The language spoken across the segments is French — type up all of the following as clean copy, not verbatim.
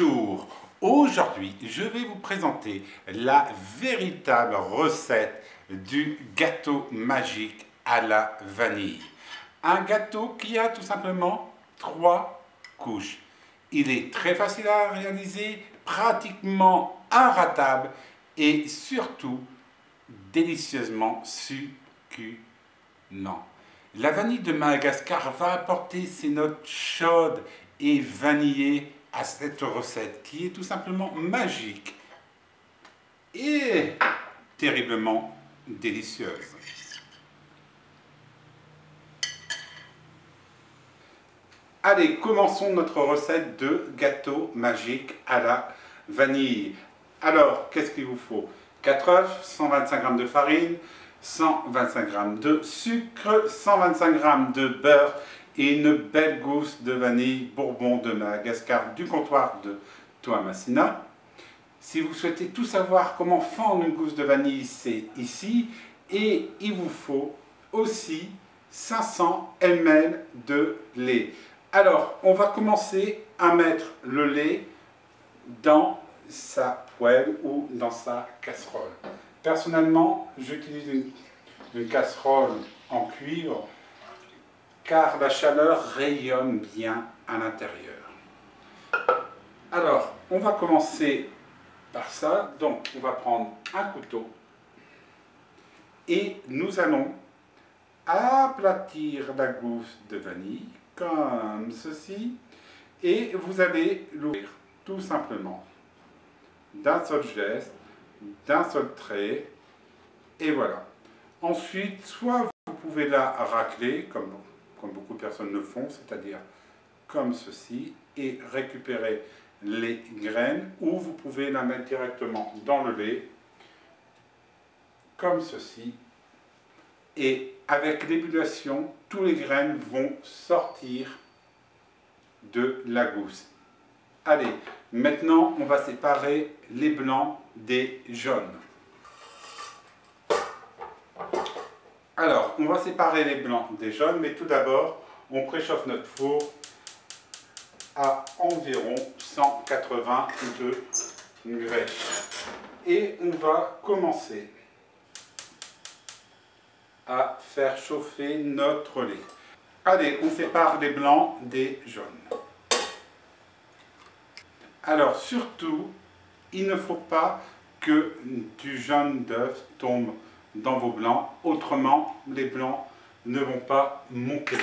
Bonjour, aujourd'hui je vais vous présenter la véritable recette du gâteau magique à la vanille. Un gâteau qui a tout simplement 3 couches. Il est très facile à réaliser, pratiquement inratable et surtout délicieusement succulent. La vanille de Madagascar va apporter ses notes chaudes et vanillées à cette recette qui est tout simplement magique et terriblement délicieuse. Allez, commençons notre recette de gâteau magique à la vanille. Alors, qu'est-ce qu'il vous faut? 4 œufs, 125 g de farine, 125 g de sucre, 125 g de beurre et une belle gousse de vanille Bourbon de Madagascar du comptoir de Toamasina. Si vous souhaitez tout savoir comment fendre une gousse de vanille, c'est ici. Et il vous faut aussi 500 ml de lait. Alors, on va commencer à mettre le lait dans sa poêle ou dans sa casserole. Personnellement, j'utilise une casserole en cuivre car la chaleur rayonne bien à l'intérieur. Alors, on va commencer par ça. Donc, on va prendre un couteau et nous allons aplatir la gousse de vanille comme ceci et vous allez l'ouvrir tout simplement d'un seul geste, d'un seul trait et voilà. Ensuite, soit vous pouvez la racler comme beaucoup de personnes le font, c'est-à-dire comme ceci et récupérer les graines, ou vous pouvez la mettre directement dans le lait comme ceci et avec l'ébullition, tous les graines vont sortir de la gousse. Allez, maintenant on va séparer les blancs des jaunes. Alors, on va séparer les blancs des jaunes, mais tout d'abord, on préchauffe notre four à environ 182 degrés. Et on va commencer à faire chauffer notre lait. Allez, on sépare les blancs des jaunes. Alors, surtout, il ne faut pas que du jaune d'œuf tombe dans vos blancs, autrement les blancs ne vont pas monter.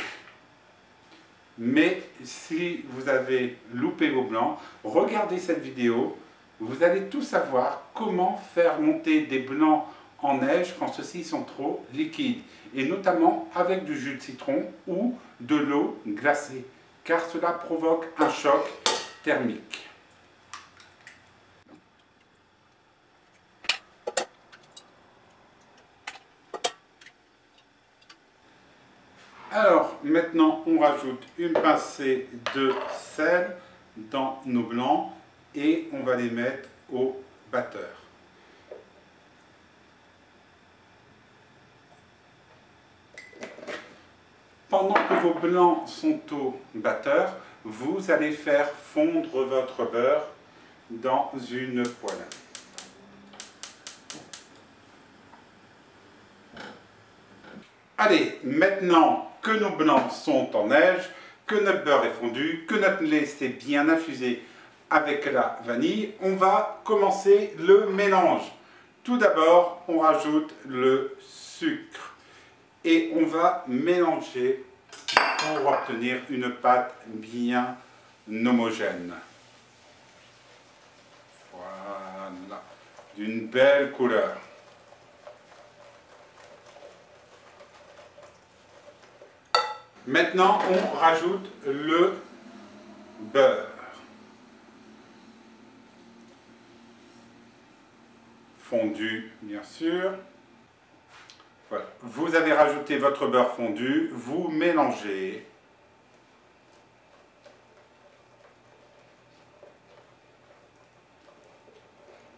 Mais si vous avez loupé vos blancs, regardez cette vidéo, vous allez tout savoir comment faire monter des blancs en neige quand ceux-ci sont trop liquides, et notamment avec du jus de citron ou de l'eau glacée, car cela provoque un choc thermique. Alors, maintenant, on rajoute une pincée de sel dans nos blancs et on va les mettre au batteur. Pendant que vos blancs sont au batteur, vous allez faire fondre votre beurre dans une poêle. Allez, maintenant que nos blancs sont en neige, que notre beurre est fondu, que notre lait s'est bien infusé avec la vanille, on va commencer le mélange. Tout d'abord, on rajoute le sucre et on va mélanger pour obtenir une pâte bien homogène. Voilà, d'une belle couleur. Maintenant, on rajoute le beurre. Fondu, bien sûr. Voilà. Vous avez rajouté votre beurre fondu, vous mélangez.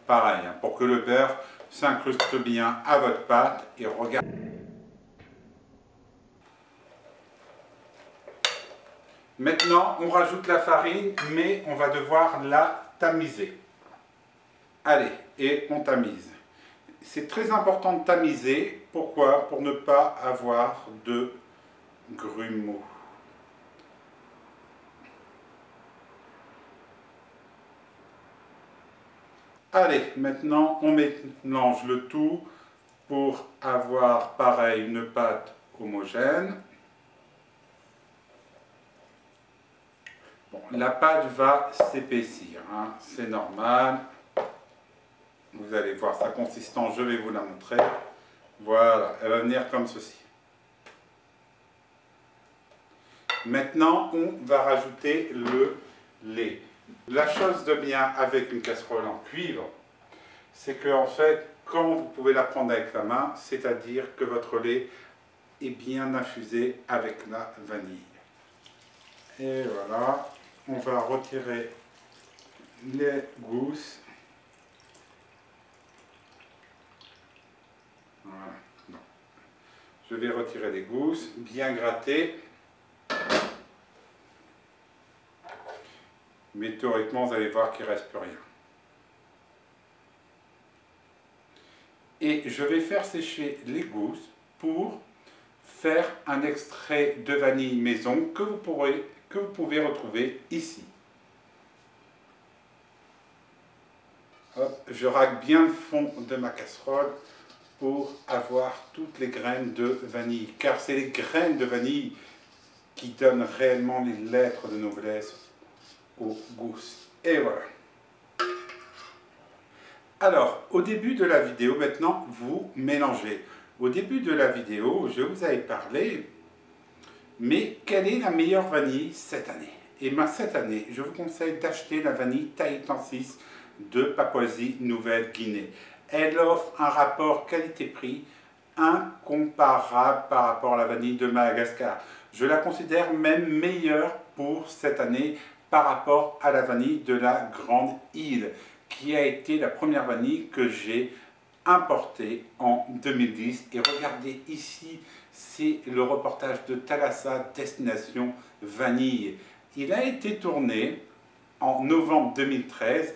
Pareil, hein, pour que le beurre s'incruste bien à votre pâte et regardez. Maintenant, on rajoute la farine, mais on va devoir la tamiser. Allez, et on tamise. C'est très important de tamiser. Pourquoi? Pour ne pas avoir de grumeaux. Allez, maintenant on mélange le tout pour avoir pareil une pâte homogène. Bon, la pâte va s'épaissir, hein, c'est normal. Vous allez voir sa consistance, je vais vous la montrer. Voilà, elle va venir comme ceci. Maintenant, on va rajouter le lait. La chose de bien avec une casserole en cuivre, c'est que en fait, quand vous pouvez la prendre avec la main, c'est-à-dire que votre lait est bien infusé avec la vanille. Et voilà, on va retirer les gousses. Voilà. Non. Je vais retirer les gousses, bien gratter. Mais théoriquement, vous allez voir qu'il ne reste plus rien. Et je vais faire sécher les gousses pour faire un extrait de vanille maison que vous pouvez retrouver ici. Hop, je racle bien le fond de ma casserole pour avoir toutes les graines de vanille. Car c'est les graines de vanille qui donnent réellement les lettres de noblesse aux gousses. Et voilà. Alors, au début de la vidéo, maintenant, vous mélangez. Au début de la vidéo, je vous avais parlé, mais quelle est la meilleure vanille cette année? Et bien, cette année, je vous conseille d'acheter la vanille Tahitian 6 de Papouasie-Nouvelle-Guinée. Elle offre un rapport qualité-prix incomparable par rapport à la vanille de Madagascar. Je la considère même meilleure pour cette année par rapport à la vanille de la Grande Île, qui a été la première vanille que j'ai importée en 2010. Et regardez ici, c'est le reportage de Thalassa Destination Vanille. Il a été tourné en novembre 2013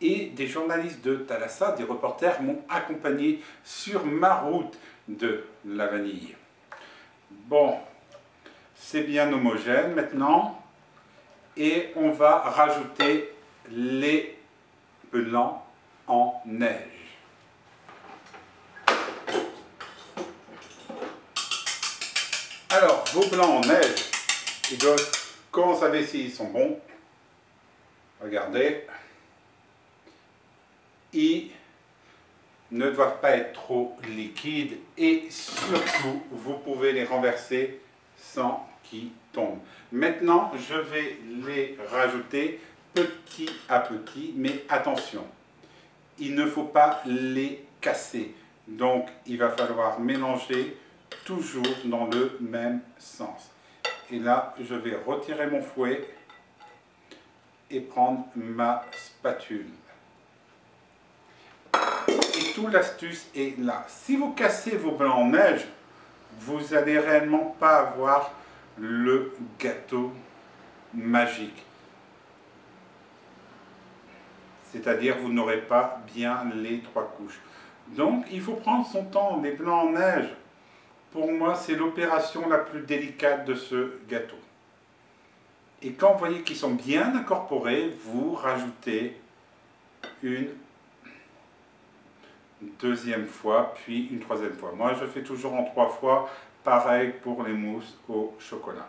et des journalistes de Thalassa, des reporters, m'ont accompagné sur ma route de la vanille. Bon, c'est bien homogène maintenant. Et on va rajouter les blancs en neige. Alors, vos blancs en neige, ils doivent, comment vous savez s'ils sont bons? Regardez. Ils ne doivent pas être trop liquides et surtout, vous pouvez les renverser sans qu'ils tombent. Maintenant, je vais les rajouter petit à petit, mais attention, il ne faut pas les casser. Donc, il va falloir mélanger toujours dans le même sens. Et là, je vais retirer mon fouet et prendre ma spatule. Et toute l'astuce est là. Si vous cassez vos blancs en neige, vous n'allez réellement pas avoir le gâteau magique. C'est-à-dire vous n'aurez pas bien les 3 couches. Donc il faut prendre son temps. Les blancs en neige, pour moi, c'est l'opération la plus délicate de ce gâteau. Et quand vous voyez qu'ils sont bien incorporés, vous rajoutez une deuxième fois, puis une troisième fois. Moi, je fais toujours en 3 fois, pareil pour les mousses au chocolat.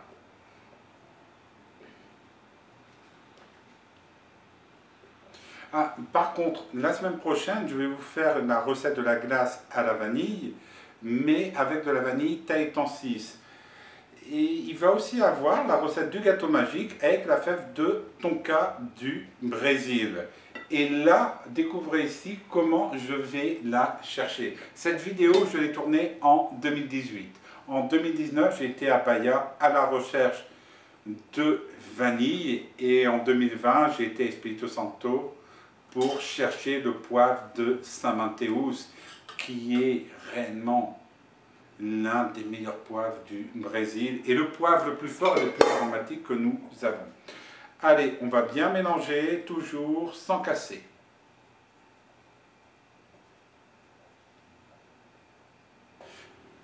Ah, par contre, la semaine prochaine, je vais vous faire la recette de la glace à la vanille, mais avec de la vanille Tahitian 6. Et il va aussi avoir la recette du gâteau magique avec la fève de tonka du Brésil. Et là, découvrez ici comment je vais la chercher. Cette vidéo, je l'ai tournée en 2018. En 2019, j'ai été à Bahia à la recherche de vanille. Et en 2020, j'ai été à Espírito Santo pour chercher le poivre de Saint-Mateus, qui est réellement l'un des meilleurs poivres du Brésil et le poivre le plus fort et le plus aromatique que nous avons. Allez, on va bien mélanger, toujours sans casser.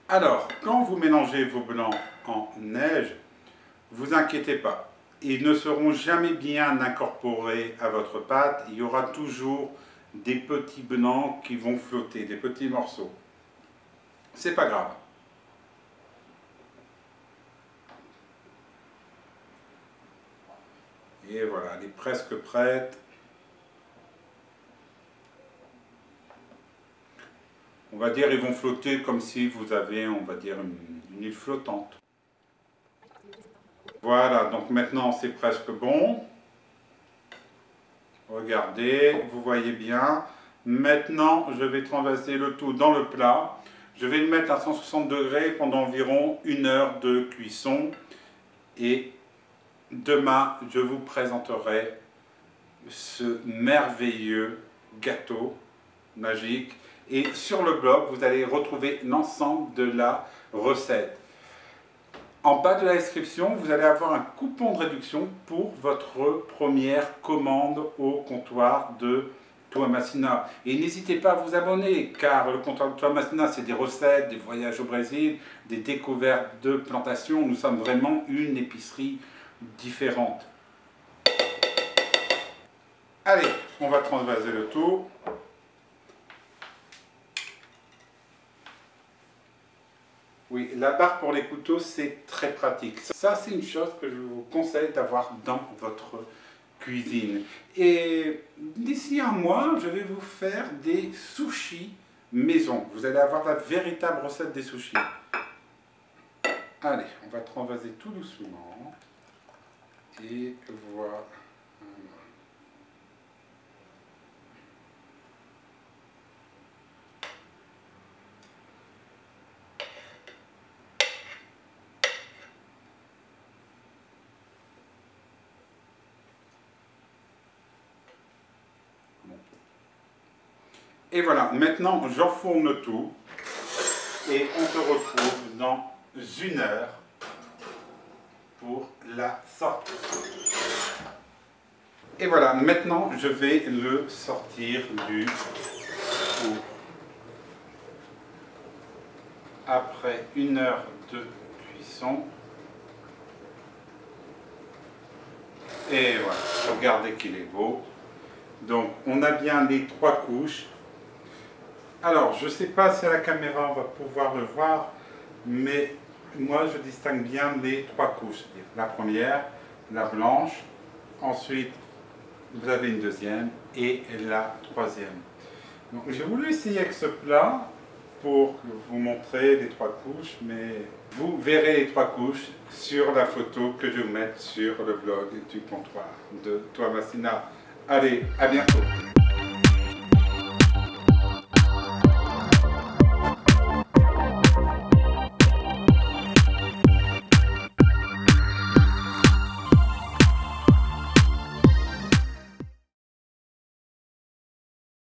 Alors, quand vous mélangez vos blancs en neige, vous inquiétez pas. Ils ne seront jamais bien incorporés à votre pâte. Il y aura toujours des petits blancs qui vont flotter, des petits morceaux. C'est pas grave. Et voilà, elle est presque prête. On va dire, ils vont flotter comme si vous avez, on va dire, une île flottante. Voilà, donc maintenant c'est presque bon. Regardez, vous voyez bien. Maintenant, je vais transvaser le tout dans le plat. Je vais le mettre à 160 degrés pendant environ 1 heure de cuisson. Et demain, je vous présenterai ce merveilleux gâteau magique. Et sur le blog, vous allez retrouver l'ensemble de la recette. En bas de la description, vous allez avoir un coupon de réduction pour votre première commande au comptoir de Toamasina. Et n'hésitez pas à vous abonner, car le comptoir de Toamasina, c'est des recettes, des voyages au Brésil, des découvertes de plantations. Nous sommes vraiment une épicerie différente. Allez, on va transvaser le tout. Oui, la barre pour les couteaux, c'est très pratique. Ça, c'est une chose que je vous conseille d'avoir dans votre cuisine. Et d'ici un mois, je vais vous faire des sushis maison. Vous allez avoir la véritable recette des sushis. Allez, on va transvaser tout doucement. Et voilà. Et voilà, maintenant j'enfourne tout et on se retrouve dans 1 heure pour la sortie. Et voilà, maintenant je vais le sortir du four. Après 1 heure de cuisson. Et voilà, regardez qu'il est beau. Donc on a bien les 3 couches. Alors, je ne sais pas si à la caméra on va pouvoir le voir, mais moi je distingue bien les 3 couches. La première, la blanche, ensuite vous avez une deuxième et la troisième. Donc j'ai voulu essayer avec ce plat pour vous montrer les 3 couches, mais vous verrez les 3 couches sur la photo que je vais mettre sur le blog du comptoir de Toamasina. Allez, à bientôt!